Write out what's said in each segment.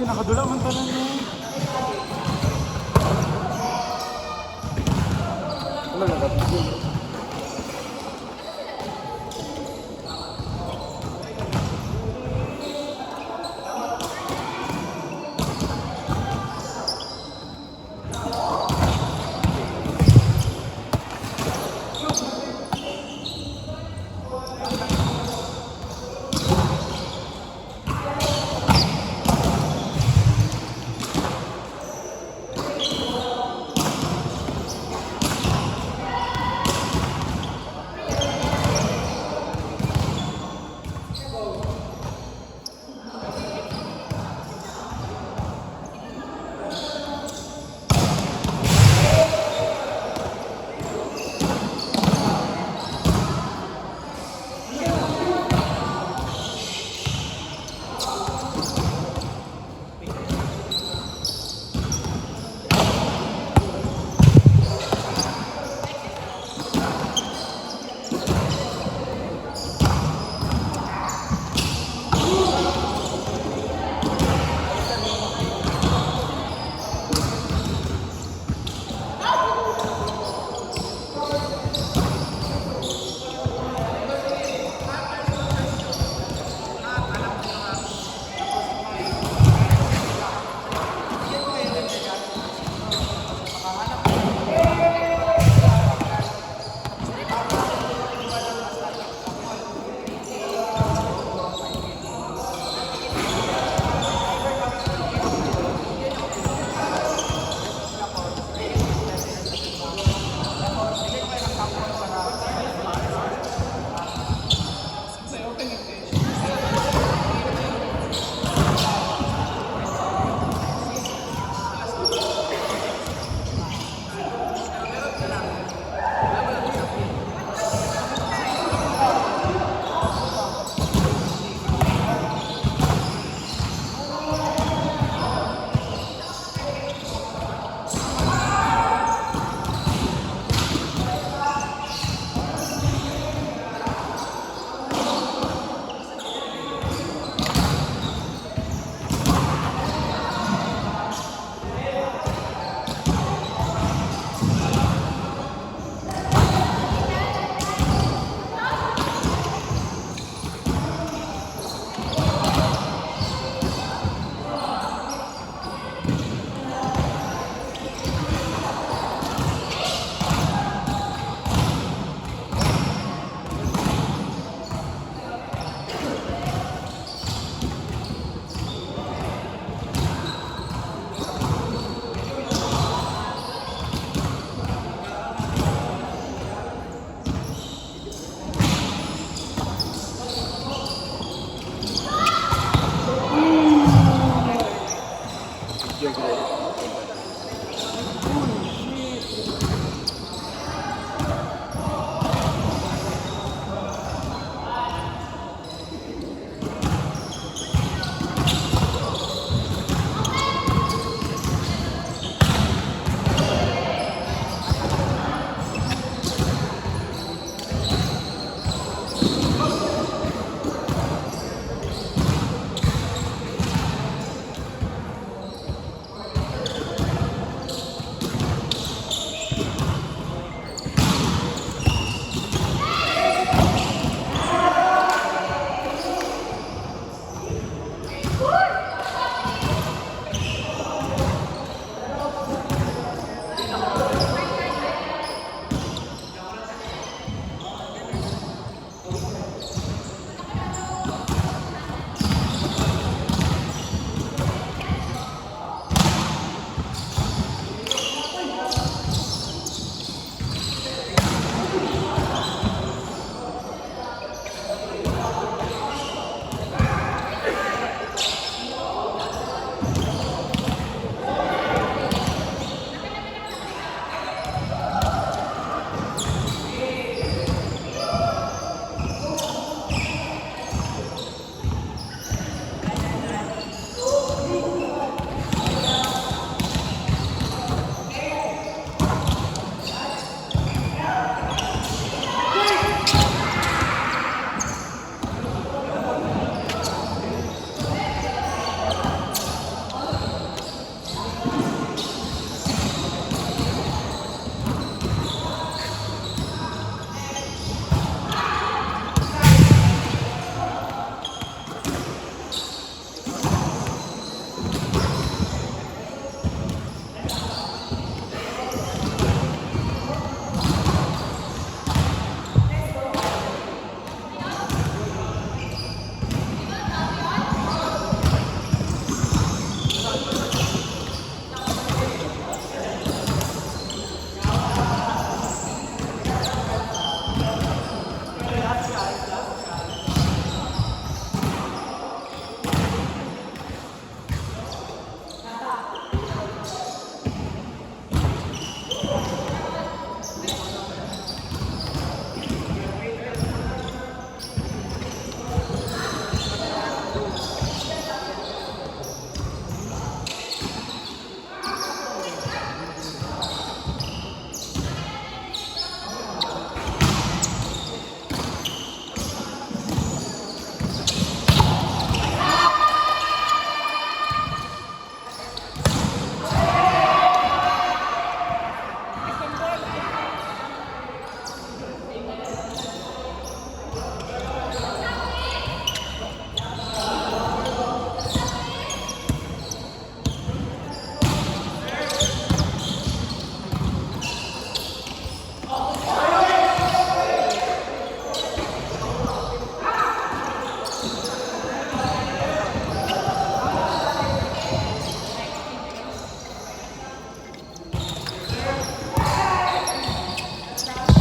nakadula man pala niya. Ano nagapigil?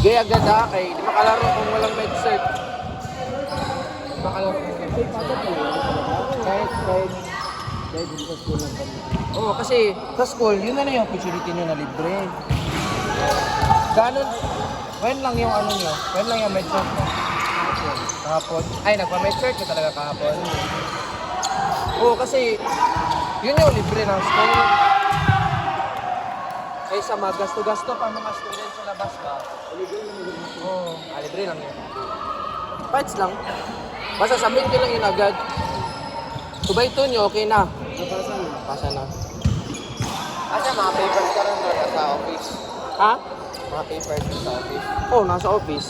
Gaya ganda kay di makalaro kung walang med cert. Di makalaro kung walang med cert. Kahit din sa school lang kami. Oo, kasi sa school, yun na yung opportunity nyo na libre. Ganon, when lang yung ano nyo? When lang yung med cert mo? Kahapon. Ay, nagpa-med cert ka talaga kahapon. Oo, kasi yun yung libre ng school. Kaysa maggasto-gasto pa mga student sa labas ba? Oo, libre lang yun. Parts lang. Basta submit nyo lang yun agad. Subay to nyo, okay na. Napasa na. Pasa na. Asa mga papers ka rin doon sa office? Ha? Mga papers doon sa office? Oo, nasa office.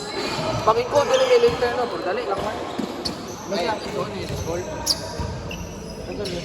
Pag-encode yun yung later no, pero dali lang man. Basta, doon yun, school. Andun yun.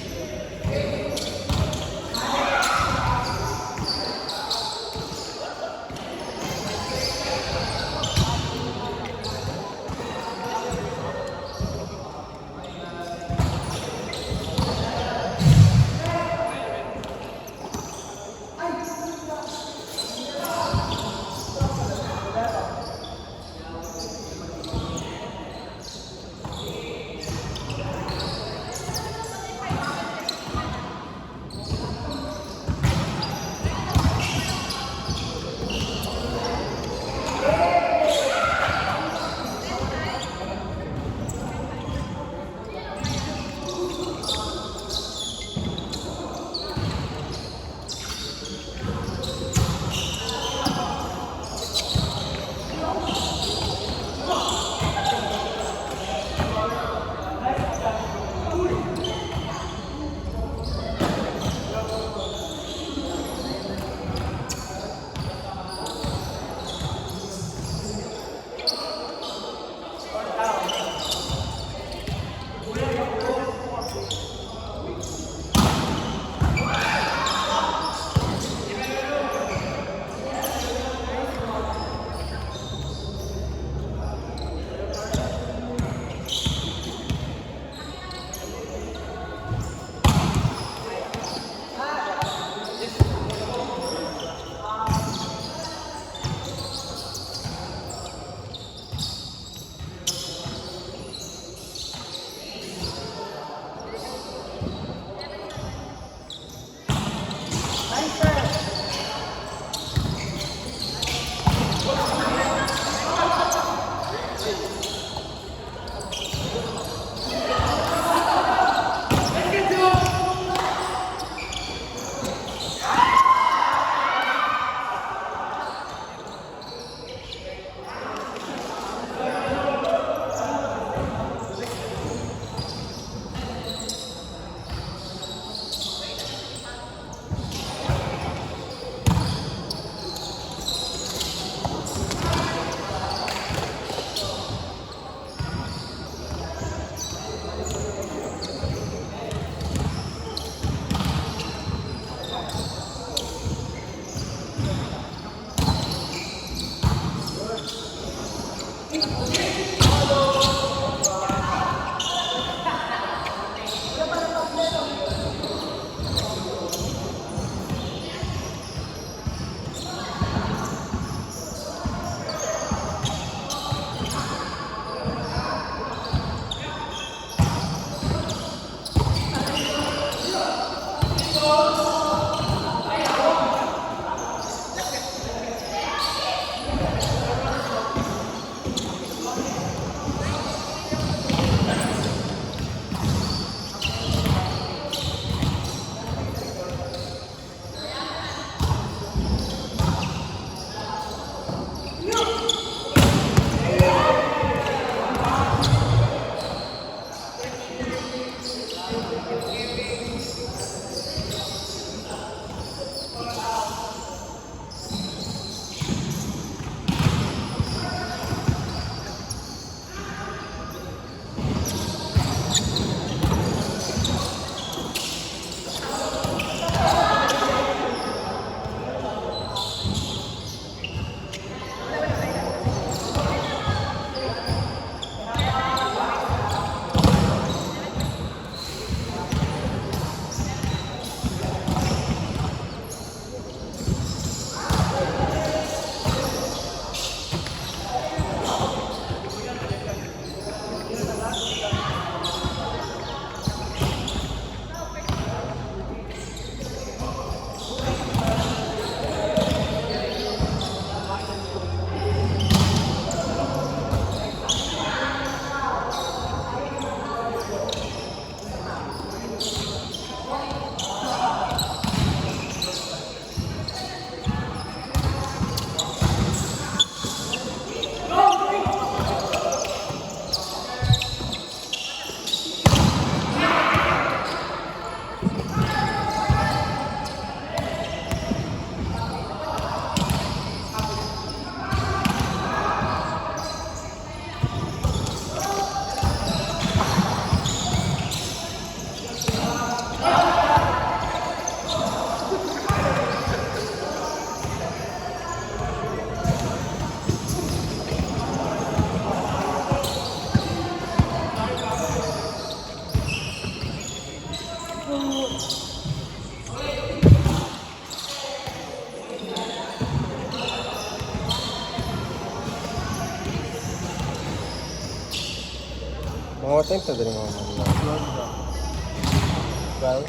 Mga what time pa din mga mga. Well,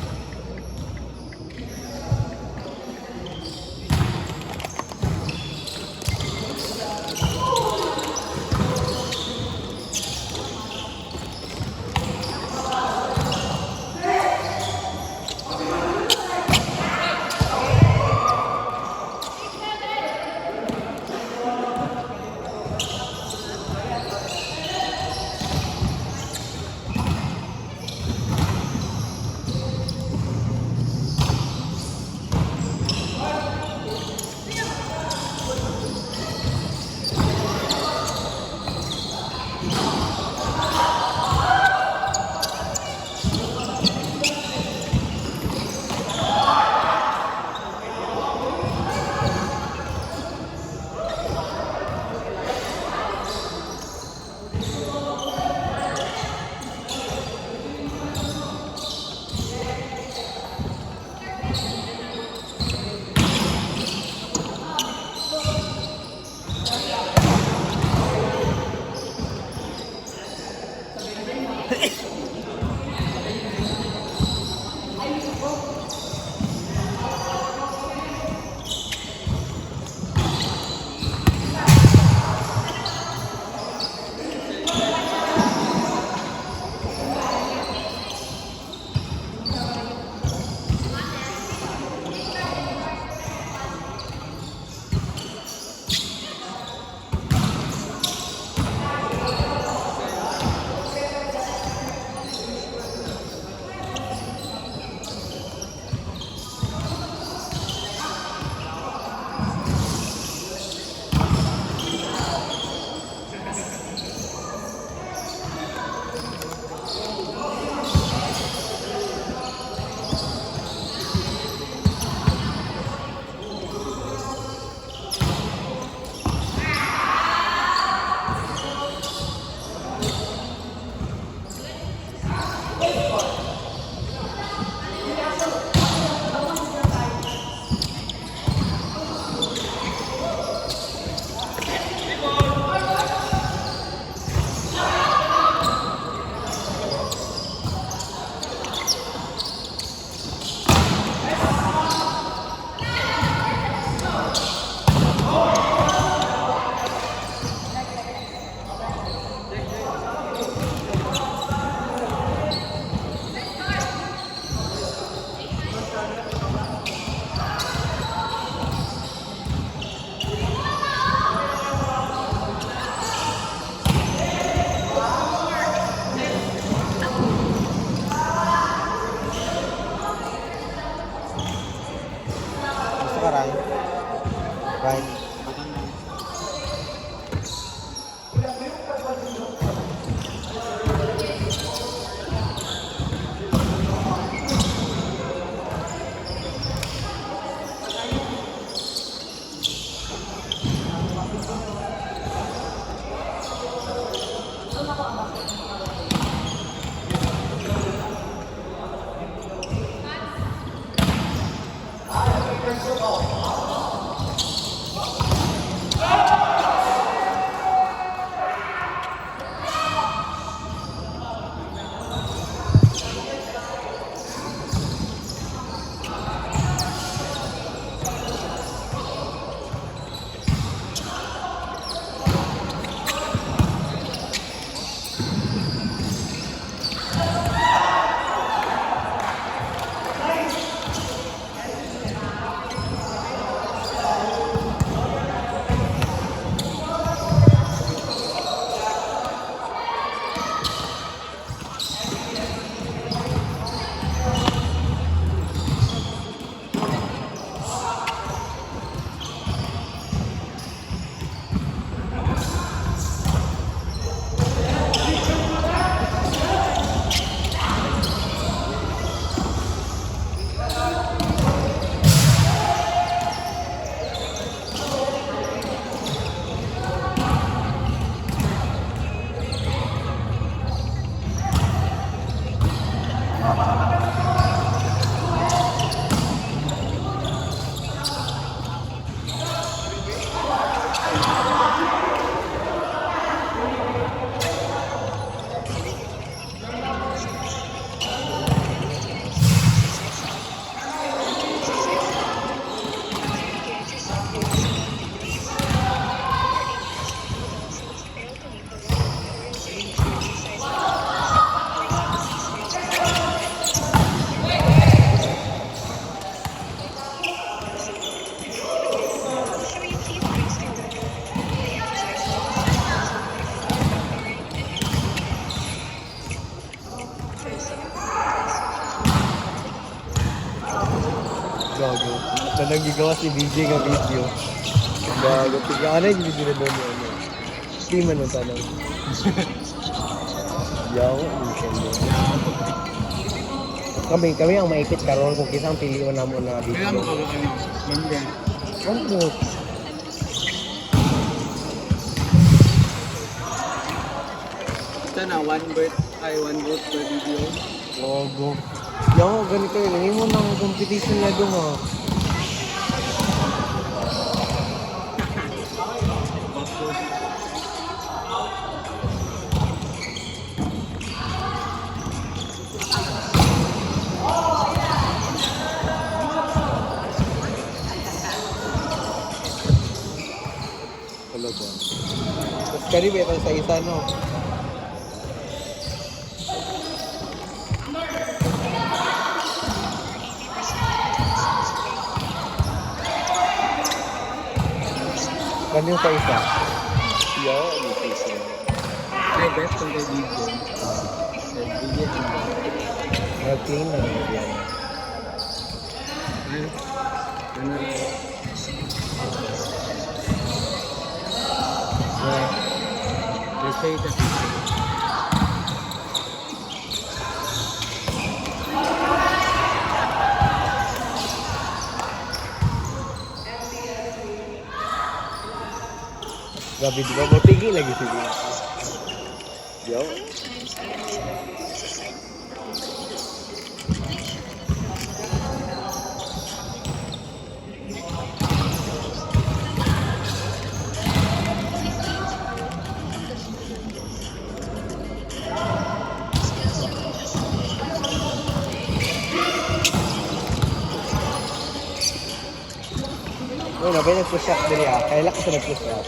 sekarang. Right. Gago. Na nagigawa si DJ nga video. Gago. Tiga, ano yung video na doon yun? Di man ang tanong. Yaw, hindi siya yun. Kami ang maipit karon kung kisang piliwan na mo na video. Kaya mo ka ba ano? Manda. Ano? Sana one vote per video. Gago. Yaw, ganito yun. Hindi mo ng competition na doon ha. Talaga. Tapos karib ito sa isa, no? Kanino sa isa? Yo, dito isa. Ay, best kung kay video. Video din ba? Nag-clean na naman yan. Ay, ano rin? Let's say that. Grabe, di ba? Mapigi lagi siguro. Yo. Uy, nabay nag-push up din ya. Kaya lang kasi nag-push up.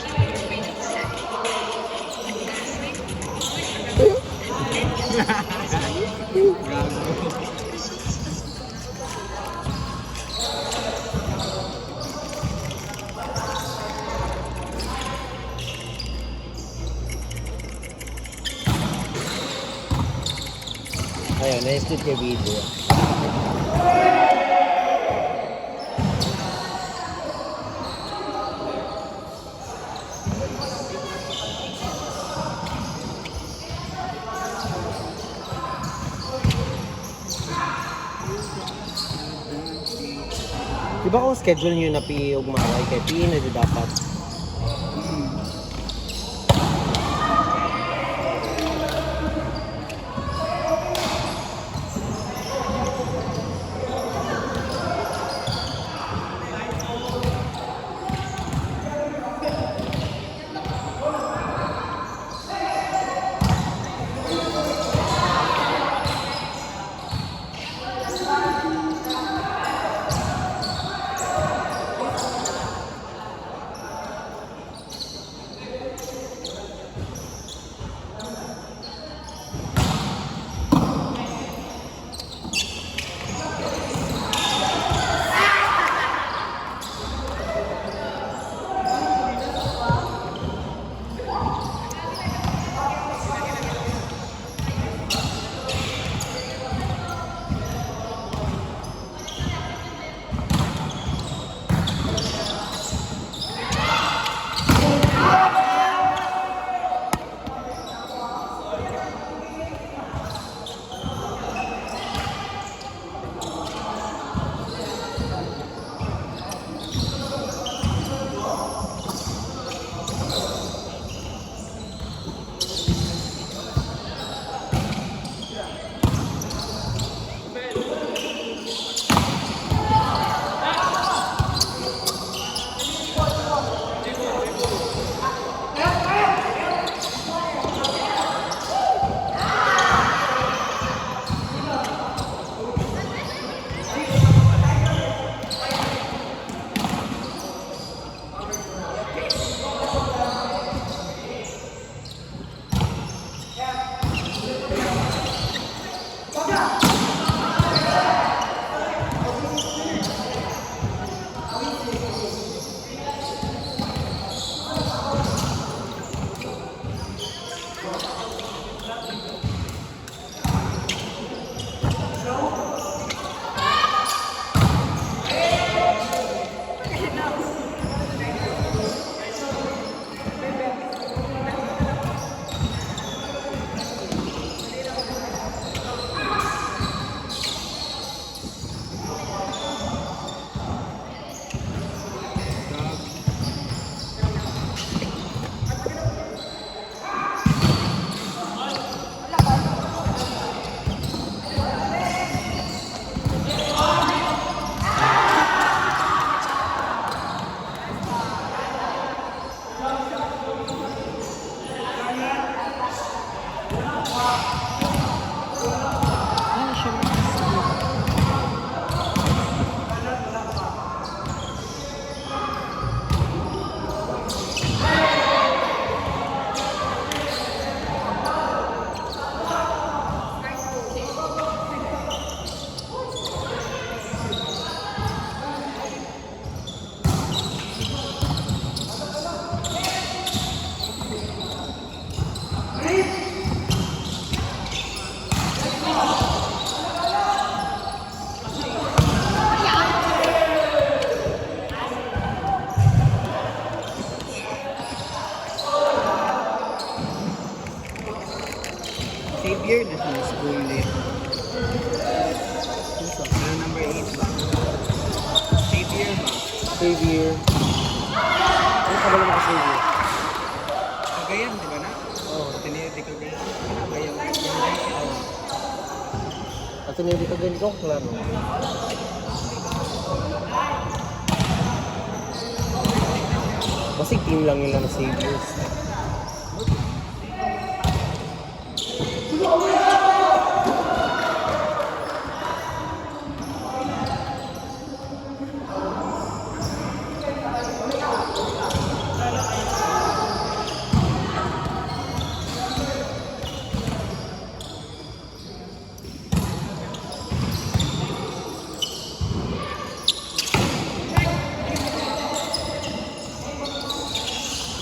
Ayun, na-skip yung video. Di ba kung schedule nyo na PE og maaway kay PE na di dapat? Xavier. Ano ka ba naman kay Xavier? Cagayan, di ba na? Oo. Tiniyati Cagayan. Cagayan. Cagayan. At hindi ka ganito, klaro. Basig team lang nila na Saviors.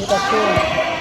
Kita ko.